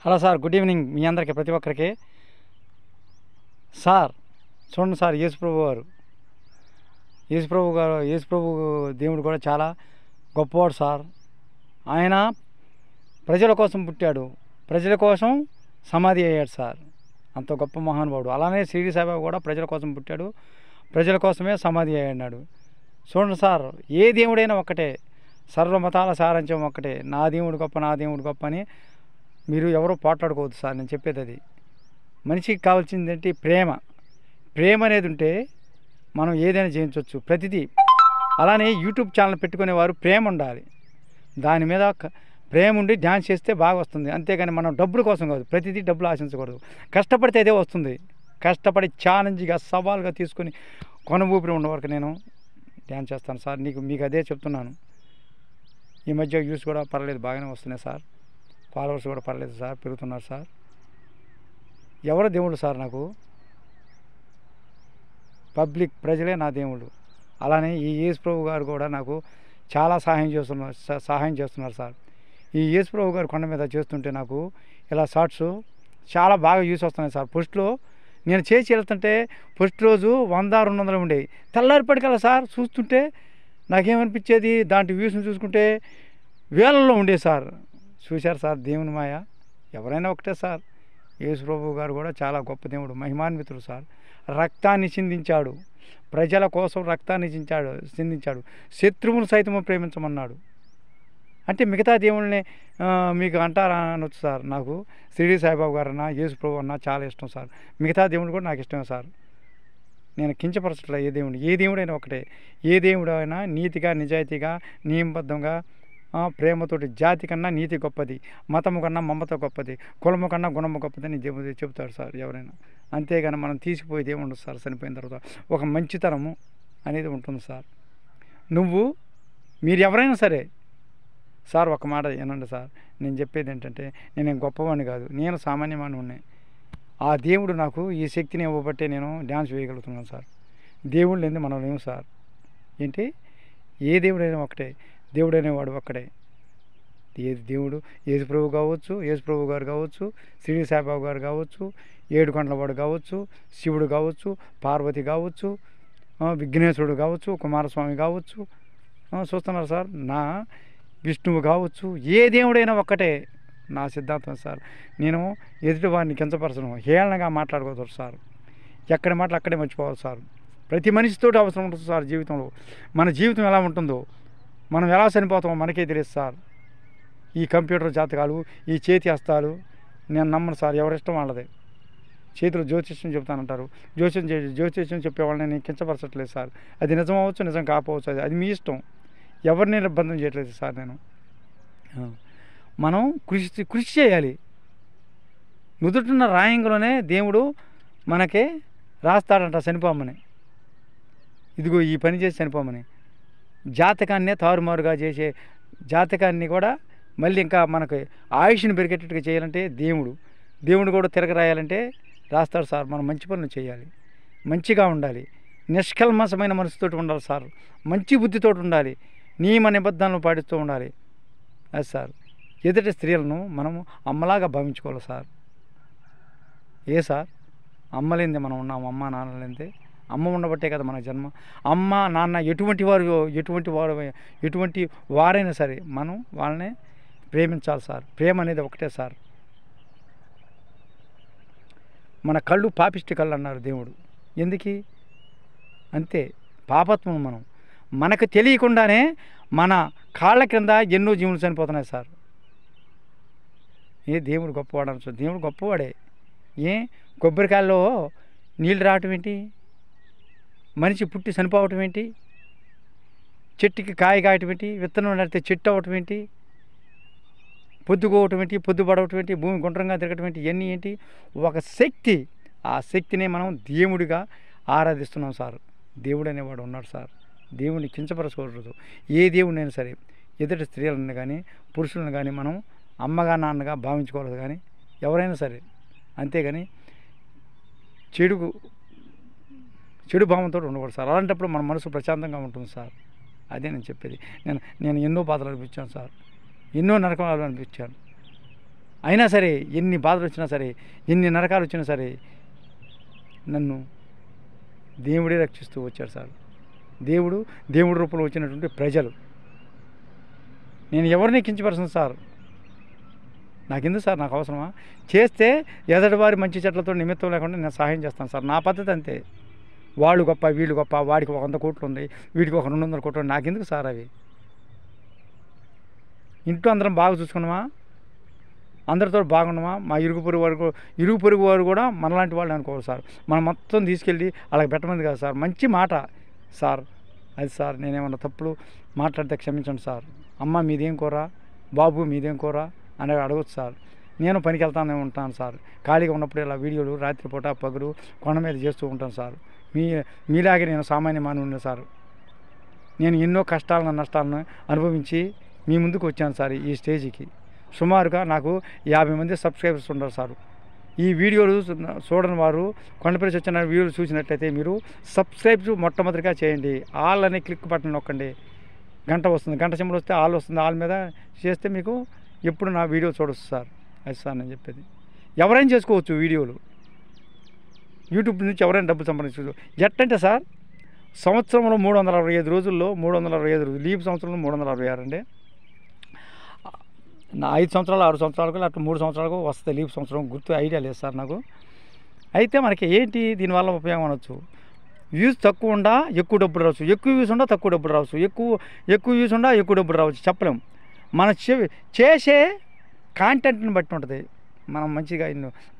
Hello sir, good evening మీ అందరికీ, ప్రతి ఒక్కరికి. సార్ చూడండి సార్, యేసుప్రభు దేవుడు కూడా చాలా గొప్పవాడు సార్. ఆయన ప్రజల కోసం పుట్టాడు, ప్రజల కోసం సమాధి అయ్యాడు సార్. అంత గొప్ప మహానుభావుడు. అలానే షిరిడి సాయిబాబా కూడా ప్రజల కోసం పుట్టాడు, ప్రజల కోసమే సమాధి అయ్యాడు. చూడండి సార్, ఏ దేవుడైనా ఒక్కటే, సర్వమతాల సారాంశం ఒక్కటే. నా దేవుడు గొప్ప, నా దేవుడు గొప్ప అని మీరు ఎవరో పోట్లాడుకోవద్దు సార్. నేను చెప్పేది అది. మనిషికి కావాల్సింది ఏంటి? ప్రేమ అనేది ఉంటే మనం ఏదైనా చేయించవచ్చు, ప్రతిదీ. అలానే యూట్యూబ్ ఛానల్ పెట్టుకునేవారు ప్రేమ ఉండాలి, దాని మీద ప్రేమ ఉండి డ్యాన్స్ చేస్తే బాగా వస్తుంది. అంతేగాని మనం డబ్బుల కోసం కాదు, ప్రతిదీ డబ్బులు ఆశించకూడదు. కష్టపడితే అదే వస్తుంది. కష్టపడి ఛాలెంజ్గా సవాల్గా తీసుకొని కొన ఊపిరి ఉన్న వరకు నేను డ్యాన్స్ చేస్తాను సార్. మీకు అదే చెప్తున్నాను. ఈ మధ్య వ్యూస్ కూడా పర్లేదు, బాగానే వస్తున్నాయి సార్. ఫాలోవర్స్ కూడా పర్లేదు సార్, పెరుగుతున్నారు సార్. ఎవరు దేవుడు సార్? నాకు పబ్లిక్, ప్రజలే నా దేవుడు. అలానే ఈ యేసుప్రభు గారు కూడా నాకు చాలా సహాయం చేస్తున్నారు సార్. ఈ యేసుప్రభు గారు కొండ మీద చేస్తుంటే నాకు ఇలా షార్ట్స్ చాలా బాగా యూస్ వస్తున్నాయి సార్. ఫస్ట్లో నేను చేసి వెళ్తుంటే ఫస్ట్ రోజు 100-200 ఉండేవి. తెల్లారిపడికల్లా సార్ చూస్తుంటే నాకేమనిపించేది, దాంట్లో వ్యూస్ని చూసుకుంటే వేలల్లో ఉండేది సార్. చూశారు సార్, దేవుని మాయ. ఎవరైనా ఒకటే సార్. యేసుప్రభు గారు కూడా చాలా గొప్ప దేవుడు, మహిమాన్వితుడు సార్. రక్తాన్ని చిందించాడు, ప్రజల కోసం రక్తాన్ని చిందించాడు. శత్రువును సైతము ప్రేమించమన్నాడు. అంటే మిగతా దేవుళ్ళని మీకు అంటారా అనొచ్చు సార్. నాకు షిరిడి సాయిబాబా గారు అన్నా, యేసుప్రభు అన్నా చాలా ఇష్టం సార్. మిగతా దేవుడు కూడా నాకు ఇష్టమే సార్. నేను కించపరచట్లే ఏ దేవుడైనా ఒకటే. ఏ దేవుడైనా నీతిగా, నిజాయితీగా, నియమబద్ధంగా, ప్రేమతోటి. జాతి కన్నా నీతి గొప్పది, మతము కన్నా మమత గొప్పది, కులము కన్నా గుణము గొప్పదని దేవుడు చెబుతాడు సార్ ఎవరైనా. అంతేగాని మనం తీసిపోయేది ఏముండదు సార్. చనిపోయిన తర్వాత ఒక మంచితనము అనేది ఉంటుంది సార్. మీరు ఎవరైనా సరే సార్, ఒక మాట వినండి సార్. నేను చెప్పేది ఏంటంటే, నేను గొప్పవాడిని కాదు, నేను సామాన్యవాడిని ఉన్నాయి. ఆ దేవుడు నాకు ఈ శక్తిని ఇవ్వబట్టే నేను డ్యాన్స్ వేయగలుగుతున్నాను సార్. దేవుడు లేని మనం లేము సార్. ఏంటి? ఏ దేవుడైనా ఒకటే, దేవుడనేవాడు ఒక్కడే. ఏది దేవుడు? యేసుప్రభు కావచ్చు, యేసుప్రభు గారు కావచ్చు, షిరిడి సాయిబాబా గారు కావచ్చు, ఏడుకొండలవాడు కావచ్చు, శివుడు కావచ్చు, పార్వతి కావచ్చు, విఘ్నేశ్వరుడు కావచ్చు, కుమారస్వామి కావచ్చు, చూస్తున్నారు సార్, నా విష్ణువు కావచ్చు. ఏ దేవుడైనా ఒక్కటే. నా సిద్ధాంతం సార్. నేను ఎదుటి వారిని కించపరచను, హేళనగా మాట్లాడుకోవచ్చు సార్. ఎక్కడి మాటలు అక్కడే మర్చిపోవాలి సార్. ప్రతి మనిషితో అవసరం ఉంటుంది సార్ జీవితంలో. మన జీవితం ఎలా ఉంటుందో, మనం ఎలా చనిపోతామో మనకే తెలియదు సార్. ఈ కంప్యూటర్ జాతకాలు, ఈ చేతి హస్తాలు నేను నమ్మను సార్. ఎవరిష్టం వాళ్ళదే. చేతిలో జ్యోతిష్యం చెప్తానంటారు. జ్యోతిష్యం చెప్పేవాళ్ళని నేను కించపరచట్లేదు సార్. అది నిజం అవ్వచ్చు, నిజం కాకపోవచ్చు, అది మీ ఇష్టం. ఎవరిని నిర్బంధం చేయట్లేదు సార్ నేను. మనం కృషి చేయాలి. నుదుటిన్న రాయంగలోనే దేవుడు మనకి రాస్తాడంట చనిపోమని. ఇదిగో ఈ పని చేసి చనిపోమని. జాతకాన్నే తారుమారుగా చేసే జాతకాన్ని కూడా మళ్ళీ ఇంకా మనకి ఆయుష్ని పెరిగేటట్టుగా చేయాలంటే దేవుడు కూడా తిరగరాయాలంటే రాస్తాడు సార్. మనం మంచి పనులు చేయాలి, మంచిగా ఉండాలి, నిష్కల్మషమైన మనసుతోటి ఉండాలి సార్. మంచి బుద్ధితోటి ఉండాలి, నియమ నిబద్ధనలు పాటిస్తూ ఉండాలి. అది సార్. ఎదుటి స్త్రీలను మనము అమ్మలాగా భావించుకోవాలి సార్. సార్, అమ్మలేందే మనం ఉన్నాము, అమ్మ నాన్న లేదే. అమ్మ ఉండబట్టే కదా మన జన్మ. అమ్మ నాన్న ఎటువంటి వారైనా సరే మనం వాళ్ళని ప్రేమించాలి సార్. ప్రేమ అనేది ఒకటే సార్. మన కళ్ళు పాపిష్టి కళ్ళు అన్నారు దేవుడు. ఎందుకు? అంతే, పాపత్వం. మనకు తెలియకుండానే మన కాళ్ళ కింద ఎన్నో జీవులు చనిపోతున్నాయి సార్. దేవుడు గొప్పవాడు అనొచ్చు. దేవుడు గొప్పవాడే. కొబ్బరికాయల్లో నీళ్ళు రావటం ఏంటి? మనిషి పుట్టి చనిపోవటం ఏంటి? చెట్టుకి కాయ కాయటం ఏంటి? విత్తనం నడితే చెట్టు అవ్వటం ఏంటి? పొద్దుకోవటం ఏంటి? పొద్దు పడవటం ఏంటి? భూమి గుండ్రంగా తిరగటం ఏంటి? ఇవన్నీ ఏంటి? ఒక శక్తి. ఆ శక్తినే మనం దేవుడిగా ఆరాధిస్తున్నాం సార్. దేవుడు అనేవాడు ఉన్నాడు సార్. దేవుడిని కించపరచకూడదు. ఏ దేవుడినైనా సరే ఎదుటి స్త్రీలను కానీ పురుషులను కానీ మనం అమ్మగా నాన్నగా భావించుకోవాలి కానీ ఎవరైనా సరే. అంతేగాని చెడు భావంతో ఉండకూడదు సార్. అలాంటప్పుడు మన మనసు ప్రశాంతంగా ఉంటుంది సార్. అదే నేను చెప్పేది. నేను ఎన్నో బాధలు అనిపించాను సార్, ఎన్నో నరకాలు అనిపించాను. అయినా సరే ఎన్ని బాధలు వచ్చినా సరే, ఎన్ని నరకాలు వచ్చినా సరే నన్ను దేవుడే రక్షిస్తూ వచ్చాడు సార్. దేవుడి రూపంలో వచ్చినటువంటి ప్రజలు. నేను ఎవరిని కించపరచను సార్. నాకెందుకు సార్, నాకు అవసరమా? చేస్తే ఎదటివారి మంచి చెట్లతో నిమిత్తం లేకుండా నేను సహాయం చేస్తాను సార్. నా పద్ధతి అంతే. వాళ్ళు గొప్ప, వీళ్ళు గొప్ప, వాడికి 100 కోట్లు ఉంది, వీడికి 200 కోట్లు ఉంది, నాకెందుకు సార్ అవి? ఇంట్లో అందరం బాగా చూసుకున్నామా, అందరితో బాగున్నామా, మా ఇరుగు పొరుగు వారు కూడా మనలాంటి వాళ్ళు అనుకోవాలి సార్. మనం మొత్తం తీసుకెళ్ళి అలాగ పెట్టమంది కాదు సార్. మంచి మాట సార్, అది సార్. నేనేమన్నా తప్పులు మాట్లాడితే క్షమించండి సార్. అమ్మ మీదేం కూర, బాబు మీదేం కూర అని అడగచ్చు సార్. నేను పనికి వెళ్తానే ఉంటాను సార్. ఖాళీగా ఉన్నప్పుడు ఇలా వీడియోలు రాత్రిపూట పగలు కొండ మీద చేస్తూ ఉంటాను సార్. మీలాగే నేను సామాన్య మానవుడిని సార్. నేను ఎన్నో కష్టాలను నష్టాలను అనుభవించి మీ ముందుకు వచ్చాను సార్. ఈ స్టేజ్కి సుమారుగా నాకు 50 మంది సబ్స్క్రైబర్స్ ఉన్నారు సార్. ఈ వీడియోలు చూడని వారు కొండపల్లి వచ్చిన వీడియోలు చూసినట్లయితే మీరు సబ్స్క్రైబ్ మొట్టమొదటిగా చేయండి. ఆల్ అనే క్లిక్ బటన్ నొక్కండి. గంట వస్తుంది, గంట సింబల్ వస్తే ఆల్ వస్తుంది. ఆల్ మీద చేస్తే మీకు ఎప్పుడు నా వీడియో చూడొచ్చు సార్. అది సార్ నేను చెప్పేది. ఎవరైనా చేసుకోవచ్చు వీడియోలు. యూట్యూబ్ నుంచి ఎవరైనా డబ్బులు సంపాదించవచ్చు. ఎట్టంటే సార్, సంవత్సరంలో 365 రోజుల్లో 365 రోజులు, లీప్ సంవత్సరంలో 366 అండి. 5 సంవత్సరాలు 6 సంవత్సరాలకు అట్లా 3 సంవత్సరాలకు వస్తుంది లీప్ సంవత్సరం. గుర్తు ఐడియా లేదు సార్ నాకు. అయితే మనకి ఏంటి దీనివల్ల ఉపయోగం అనొచ్చు. వ్యూస్ తక్కువ ఉండా ఎక్కువ డబ్బులు రావచ్చు, ఎక్కువ వ్యూస్ ఉండా తక్కువ డబ్బులు రావచ్చు, ఎక్కువ వ్యూస్ ఉండా ఎక్కువ డబ్బులు రావచ్చు, చెప్పలేము. మన చేసే కాంటెంట్ని బట్టి ఉంటుంది. మనం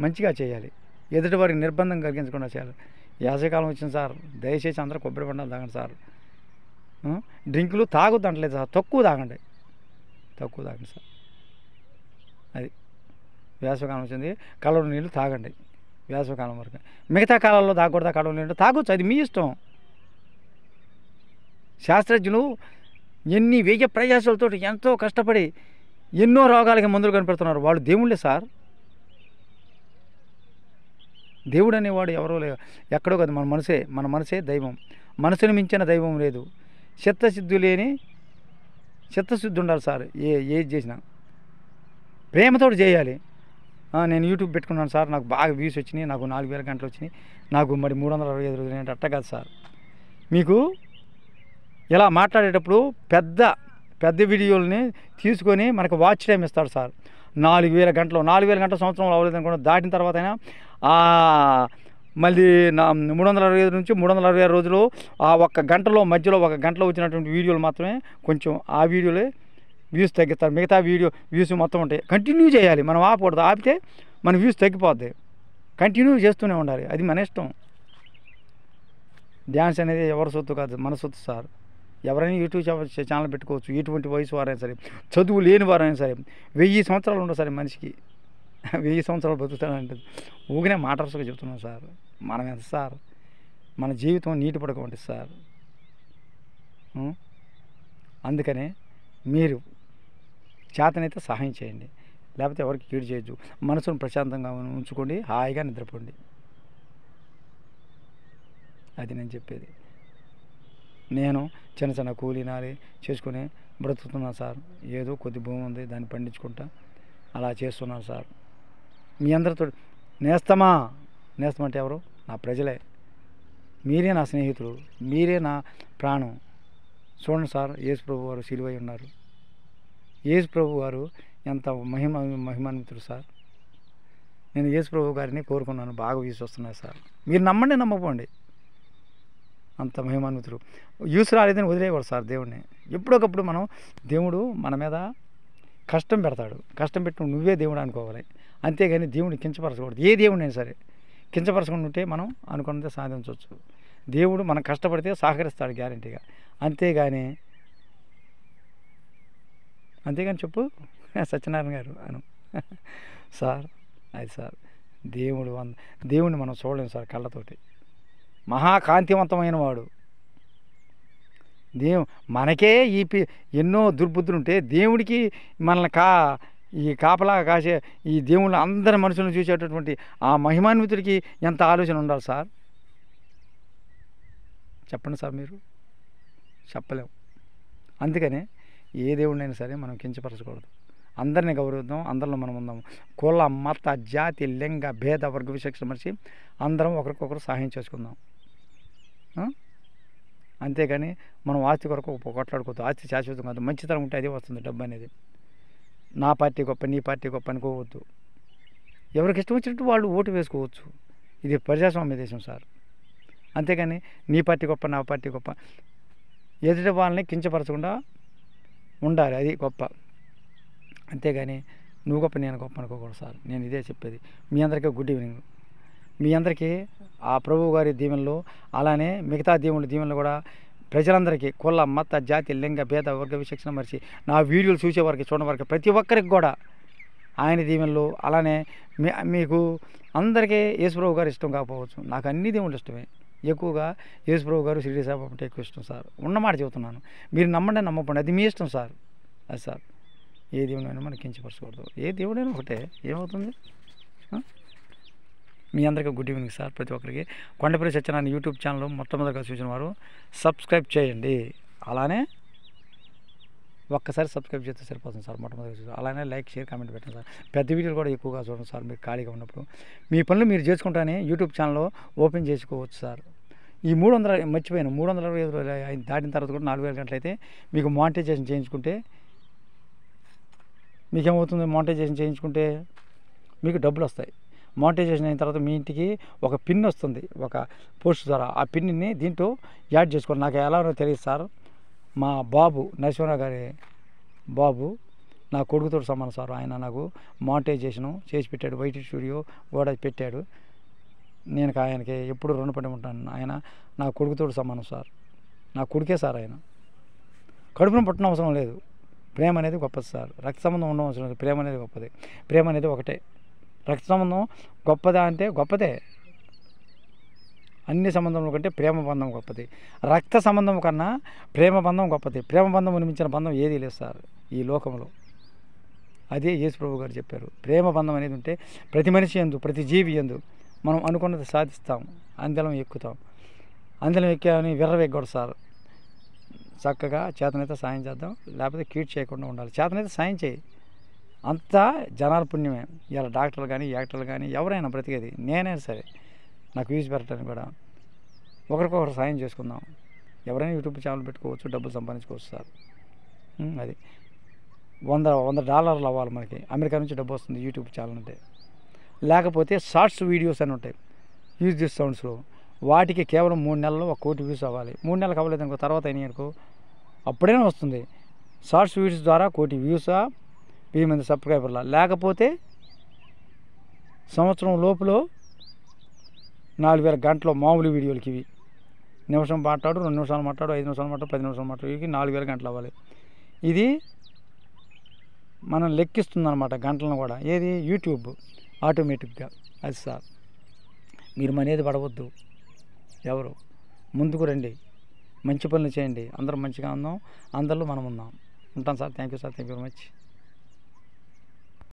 మంచిగా చేయాలి. ఎదుటి వారికి నిర్బంధం కలిగించకుండా చేయాలి. వేసవికాలం వచ్చింది సార్, దయచేసి అందరూ కొబ్బరి బొండాలు తాగండి సార్. డ్రింకులు తాగొద్దు అంటలేదు సార్, తక్కువ తాగండి సార్. అది వేసవికాలం వచ్చింది, కలవ నీళ్ళు తాగండి వేసవికాలం వరకు. మిగతా కాలాల్లో తాగకూడదా కలవ నీళ్ళు? తాగొచ్చు, అది మీ ఇష్టం. శాస్త్రజ్ఞులు ఎన్ని 1000 ప్రయాసాలతో ఎంతో కష్టపడి ఎన్నో రోగాలకి మందులు కనిపెడుతున్నారు. వాళ్ళు దేవుళ్ళే సార్. దేవుడు అనేవాడు ఎవరో లేదు, ఎక్కడో కాదు, మన మనసే దైవం. మనసుని మించిన దైవం లేదు. చిత్తశుద్ధి ఉండాలి సార్. ఏది చేసినా ప్రేమతో చేయాలి. నేను యూట్యూబ్ పెట్టుకున్నాను సార్, నాకు బాగా వ్యూస్ వచ్చినాయి, నాకు 4000 గంటలు వచ్చినాయి, నాకు మరి 365 రోజులు ఏంటి, అట్ట కాదు సార్. మీకు ఇలా మాట్లాడేటప్పుడు పెద్ద వీడియోలని తీసుకొని మనకు వాచ్ టైం ఇస్తాడు సార్. 4000 గంటలు సంవత్సరంలో అవ్వలేదు అనుకోండి. దాటిన తర్వాత అయినా మళ్ళీ 365 నుంచి 366 రోజులు ఆ ఒక్క గంటలో మధ్యలో 1 గంటలో వచ్చినటువంటి వీడియోలు మాత్రమే కొంచెం ఆ వీడియోలే వ్యూస్ తగ్గిస్తారు. మిగతా వ్యూస్ మొత్తం ఉంటాయి. కంటిన్యూ చేయాలి, మనం ఆపకూడదు. ఆపితే మన వ్యూస్ తగ్గిపోద్ది. కంటిన్యూ చేస్తూనే ఉండాలి, అది మన ఇష్టం. డ్యాన్స్ అనేది ఎవరి సొత్తు కాదు, మన సొత్తు సార్. ఎవరైనా యూట్యూబ్ ఛానల్ పెట్టుకోవచ్చు, ఎటువంటి వయసు వారైనా సరే, చదువు లేని వారైనా సరే. 1000 సంవత్సరాలు ఉండవు సార్ మనిషికి. 1000 సంవత్సరాలు బతుకుతాడంటే ఊగినే మాటర్స్గా చెప్తున్నాం సార్. మనం ఎంత సార్, మన జీవితం నీటి పడక వంటి సార్. అందుకనే మీరు చేతనైతే సహాయం చేయండి, లేకపోతే ఎవరికి కీడు చేయొచ్చు. మనసును ప్రశాంతంగా ఉంచుకోండి, హాయిగా నిద్రపోండి. అది నేను చెప్పేది. నేను చిన్న కూలీనాలి చేసుకుని బ్రతుకుతున్నాను సార్. ఏదో కొద్ది భూమి ఉంది, దాన్ని పండించుకుంటా అలా చేస్తున్నాను సార్. మీ అందరితో నేస్తమంటే ఎవరు? నా ప్రజలే. మీరే నా స్నేహితులు, మీరే నా ప్రాణం. చూడండి సార్, యేసు ప్రభు వారు సిలువై ఉన్నారు. యేసు ప్రభు వారు ఎంత మహిమాన్వితుడు సార్. నేను యేసు ప్రభు గారిని కోరుకున్నాను, బాగా వ్యూస్ వస్తున్నాయి సార్. మీరు నమ్మండి, నమ్మకపోండి, అంత మహిమాన్వితుడు. వ్యూస్ రాలేదని వదిలేయకూడదు సార్ దేవుడిని. ఎప్పుడొకప్పుడు దేవుడు మన మీద కష్టం పెడతాడు. కష్టం పెట్టి నువ్వే దేవుడు అనుకోవాలి, అంతేగాని దేవుడిని కించపరచకూడదు. ఏ దేవుడినైనా సరే కించపరచకుండా ఉంటే మనం అనుకున్నదే సాధించవచ్చు. దేవుడు మనం కష్టపడితే సహకరిస్తాడు గ్యారంటీగా. అంతేగాని చెప్పు సత్యనారాయణ గారు అను సార్. అది సార్, దేవుడిని మనం చూడలేము సార్ కళ్ళతోటి. మహాకాంతివంతమైన వాడు మనకే ఎన్నో దుర్బుద్ధులు ఉంటే దేవుడికి మనల్ని కాపలా కాసే ఈ దేవుళ్ళు అందరి మనుషులను చూసేటటువంటి ఆ మహిమాన్వితుడికి ఎంత ఆలోచన ఉండాలి సార్? చెప్పండి సార్, మీరు చెప్పలేము. అందుకనే ఏ దేవుడినైనా సరే మనం కించపరచకూడదు. అందరినీ గౌరవిద్దాం, అందరిలో మనం ఉందాం. కుల మత జాతి లింగ భేద వర్గ విచక్షణ మనిషి అందరం ఒకరికొకరు సహాయం చేసుకుందాం. అంతేగాని మనం ఆస్తి కొరకు కొట్లాడుకోవద్దు. ఆస్తి శాశ్వతం కాదు. మంచితనం ఉంటే అదే వస్తుంది డబ్బు అనేది. నా పార్టీ గొప్ప, నీ పార్టీ గొప్ప అనుకోవద్దు. ఎవరికి ఇష్టం వచ్చినట్టు వాళ్ళు ఓటు వేసుకోవచ్చు. ఇది ప్రజాస్వామ్య దేశం సార్. అంతేగాని నీ పార్టీ గొప్ప, నా పార్టీ గొప్ప, ఎదుటి వాళ్ళని కించపరచకుండా ఉండాలి, అది గొప్ప. అంతేగాని నువ్వు గొప్ప నేను గొప్ప అనుకోకూడదు సార్. నేను ఇదే చెప్పేది. మీ అందరికీ గుడ్ ఈవినింగ్. మీ అందరికీ ఆ ప్రభువు గారి దీవెనలు, అలానే మిగతా దేవుళ్ళ దీవెనలు కూడా ప్రజలందరికీ కుల మత జాతి లింగ భేద వర్గ విచక్షణ మరిచి నా వీడియోలు చూసేవారికి చూడవారికి ప్రతి ఒక్కరికి కూడా ఆయన దీవెనలు, అలానే మీకు అందరికీ యేసుప్రభు గారు ఇష్టం కాకపోవచ్చు. నాకు అన్ని దేవుళ్ళు ఇష్టమే. ఎక్కువగా యేసుప్రభు గారు షిరిడి సాయిబాబా అంటే ఎక్కువ ఇష్టం సార్. ఉన్నమాట చెబుతున్నాను. మీరు నమ్మండి నమ్మకండి, అది మీ ఇష్టం సార్. అది సార్. ఏ దేవుడైనా మనకి కించపరచకూడదు. ఏ దేవుడైనా ఒకటే, ఏమవుతుంది? మీ అందరికీ గుడ్ ఈవినింగ్ సార్. ప్రతి ఒక్కరికి కొండపల్లి సత్యనారాయణ యూట్యూబ్ ఛానల్ మొట్టమొదటిగా చూసిన వారు సబ్స్క్రైబ్ చేయండి. అలానే ఒక్కసారి సబ్స్క్రైబ్ చేస్తే సరిపోతుంది సార్. మొట్టమొదటిగా చూసి అలానే లైక్ షేర్ కామెంట్ పెట్టండి సార్. పెద్ద వీడియోలు కూడా ఎక్కువగా చూడండి సార్. మీరు ఖాళీగా ఉన్నప్పుడు మీ పనులు మీరు చేసుకుంటానే యూట్యూబ్ ఛానల్ ఓపెన్ చేసుకోవచ్చు సార్. ఈ 300 మర్చిపోయాను, 325 దాటిన తర్వాత కూడా 4000 గంటలు అయితే మీకు మానిటైజేషన్ చేయించుకుంటే మీకేమవుతుంది? మానిటైజేషన్ చేయించుకుంటే మీకు డబ్బులు వస్తాయి. మానిటైజేషన్ అయిన తర్వాత మీ ఇంటికి ఒక పిన్ వస్తుంది, ఒక పోస్ట్ ద్వారా. ఆ పిన్ని దీంట్లో యాడ్ చేసుకోండి. నాకు ఎలా తెలియదు సార్. మా బాబు నరసింహరావు గారి బాబు నా కొడుకుతో సమానం సార్. ఆయన నాకు మానిటైజేషను చేసి పెట్టాడు. వైటీ స్టూడియో కూడా పెట్టాడు. నేను ఆయనకి ఎప్పుడు రుణపడి ఉంటాను. ఆయన నా కొడుకుతో సమానం సార్. నా కొడుకే సార్. ఆయన కడుపున పుట్టిన అవసరం లేదు. ప్రేమ అనేది గొప్పది సార్. రక్త సంబంధం ఉండడం అవసరం లేదు. ప్రేమ అనేది గొప్పది. ప్రేమ అనేది ఒకటే. రక్త సంబంధం గొప్పదా అంటే గొప్పదే. అన్ని సంబంధంలో కంటే ప్రేమ బంధం గొప్పది. రక్త సంబంధం కన్నా ప్రేమ బంధం గొప్పది. ప్రేమ బంధం మించిన బంధం ఏదీ లేదు సార్ ఈ లోకంలో. అదే యేసుప్రభు గారు చెప్పారు. ప్రేమ బంధం అనేది ఉంటే ప్రతి మనిషి యందు, ప్రతి జీవి యందు మనం అనుకున్నది సాధిస్తాం. అందలం ఎక్కుతాం. అందలం ఎక్కామని విర్రవెగ్గొడు సార్. చక్కగా చేతనైతే సాయం చేద్దాం, లేకపోతే కీడ్ చేయకుండా ఉండాలి. చేతనైతే సాయం చేయి. అంతా జనాల పుణ్యమే. ఇలా డాక్టర్లు కానీ యాక్టర్లు కానీ ఎవరైనా బ్రతికేది. నేనైనా సరే నాకు వ్యూస్ పెట్టడానికి కూడా ఒకరికొకరు సాయం చేసుకుందాం. ఎవరైనా యూట్యూబ్ ఛానల్ పెట్టుకోవచ్చు, డబ్బులు సంపాదించుకోవచ్చు సార్. అది $100 అవ్వాలి మనకి. అమెరికా నుంచి డబ్బు వస్తుంది యూట్యూబ్ ఛానల్ అంటే. లేకపోతే షార్ట్స్ వీడియోస్ అని ఉంటాయి యూజ్ దిస్ సౌండ్స్లో. వాటికి కేవలం 3 నెలల్లో 1 కోటి వ్యూస్ అవ్వాలి. 3 నెలలకు అవ్వలేదు అనుకో, తర్వాత అయినాయి అనుకో, అప్పుడైనా వస్తుంది. షార్ట్స్ వీడియోస్ ద్వారా 1 కోటి వ్యూసా, 1000 మంది సబ్స్క్రైబర్లా. లేకపోతే సంవత్సరం లోపల 4000 గంటలు మామూలు వీడియోలకి. ఇవి నిమిషం మాట్లాడు, 2 నిమిషాలు మాట్లాడు, 5 నిమిషాలు మాట్లాడు, 10 నిమిషాలు మాట్లాడు. ఇవి 4000 గంటలు అవ్వాలి. ఇది మనం లెక్కిస్తుందన్నమాట గంటలను కూడా. ఏది? యూట్యూబ్ ఆటోమేటిక్గా. అది సార్. మీరు మనేది పడవద్దు. ఎవరు ముందుకు రండి, మంచి పనులు చేయండి. అందరం మంచిగా ఉందాం. అందరిలో మనం ఉందాం. ఉంటాం sir. Thank you sir. Thank you very much.